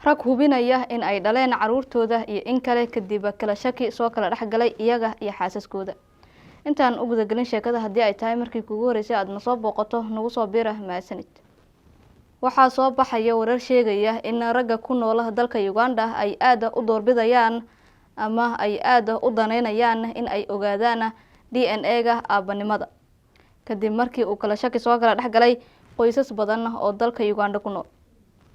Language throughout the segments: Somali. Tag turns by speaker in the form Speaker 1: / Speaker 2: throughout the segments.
Speaker 1: rag hubinaya in ay dhaleen caruurtooda iyo in kale kadib kala shaki soo kala dhaxgalay iyaga iyo xaasaskooda. intaan u gudagelin sheekada haddii ay tahay markii kugu horeysay aad na soo booqato nagu soo biira mahadsanid. waxaa soo baxaya warar sheegaya in ragga ku nool dalka Uganda ay aad u doorbidayaan ama ay aad u daneynayaan in ay ogaadaan DNA-ga aabanimada kadib markii uu kala shaki soo kala dhaxgalay qoysas badan oo dalka Uganda ku nool.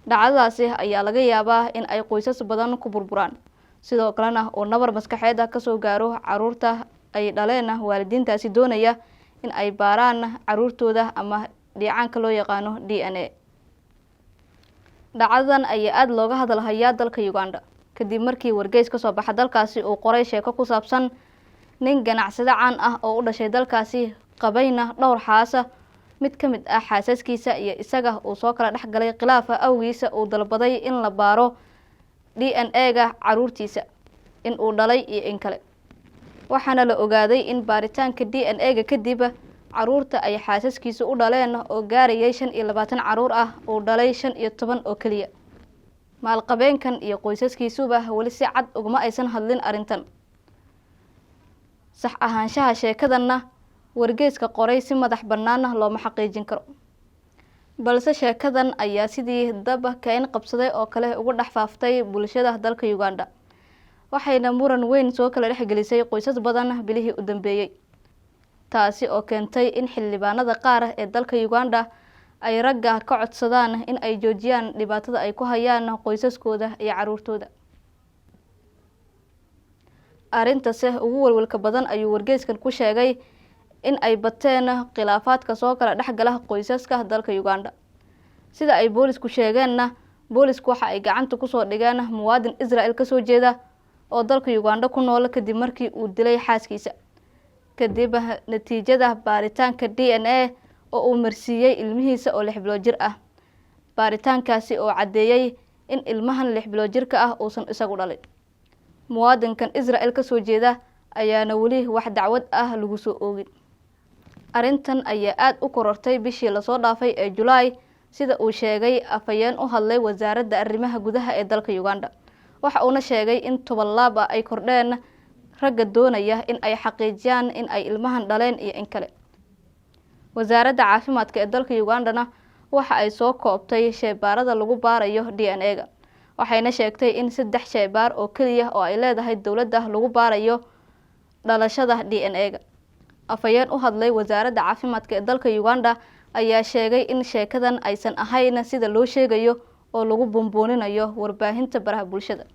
Speaker 1: dhacdadaasi ayaa laga yaabaa in ay qoysas badan ku burburaan sidoo kalena oo nabar maskaxeed ka soo gaaro caruurta ay dhaleen waalidiintaasi doonaya in ay baaraan caruurtooda ama dhiicaanka loo yaqaano DNA. dhacdadan ayaa aad looga hadalhayaa dalka Uganda kadib markii wargeys ka soo baxa dalkaasi uu qoray sheeko ku saabsan nin ganacsade caan ah oo u dhashay dalkaasi qabayna dhowr xaasa mid ka mid ah xaasaskiisa iyo isaga uu soo kala dhaxgalay khilaaf awgiisa uu dalbaday in la baaro DNA-ga caruurtiisa in uu dhalay iyo in kale. waxaana la ogaaday in baaritaanka DNA-ga kadib caruurta ay xaasaskiisa u dhaleen oo gaarayay 25 caruur ah uu dhalay 15 oo kaliya. maalqabeenkan iyo qoysaskiisuba wali si cad uguma aysan hadlin arintan. sax ahaanshaha sheekadana wargeyska qoray si madax bannaan looma xaqiijin karo. balse sheekadan ayaa sidii dab kayn qabsaday oo kale ugu dhex faaftay bulshada dalka Uganda. waxayna muran weyn soo kala dhexgelisay qoysas badan bilihii u dambeeyay. taasi oo keentay in xildhibaanada qaar ee dalka Uganda ay ragga ka codsadaan in ay joojiyaan dhibaatada ay ku hayaan qoysaskooda iyo caruurtooda. arrintaas ugu walwalka badan ayuu wargeyskan ku sheegay in ay bateen khilaafaadka soo kala dhaxgala qoysaska dalka Uganda. sida ay boolisku sheegeenna boolisku waxa ay gacanta ku soo dhigeen muwaadin Israel ka soo jeeda oo dalka Uganda ku nool kadib markii uu dilay xaaskiisa kadib natiijada baaritaanka DNA oo uu marsiiyay ilmihiisa oo 6 bilood jir ah. baaritaankaasi oo cadeeyay in ilmahan 6 bilood jirka ah uusan isagu dhalin. muwaadinkan Israel ka soo jeeda ayaana wali wax dacwad ah lagu soo oogin. arrintan ayaa aad u korortay bishii la soo dhaafay ee July sida uu sheegay afayeen u hadlay wasaaradda arrimaha gudaha ee dalka Uganda. waxa uu sheegay in 10 laab ay kordheen ragga doonaya in ay xaqiijiyaan in ay ilmahan dhaleen iyo in kale. wasaaradda caafimaadka ee dalka Uganda waxa ay soo koobtay shaybaarada lagu baarayo DNA-ga. waxayna sheegtay in 3 shaybaar oo kaliya oo ay leedahay dawladda lagu baarayo dhalashada DNA-ga. afayeen u hadlay wasaaradda caafimaadka ee dalka Uganda ayaa sheegay in sheekadan aysan ahayn sida loo sheegayo oo lagu bumbuuninayo warbaahinta baraha bulshada.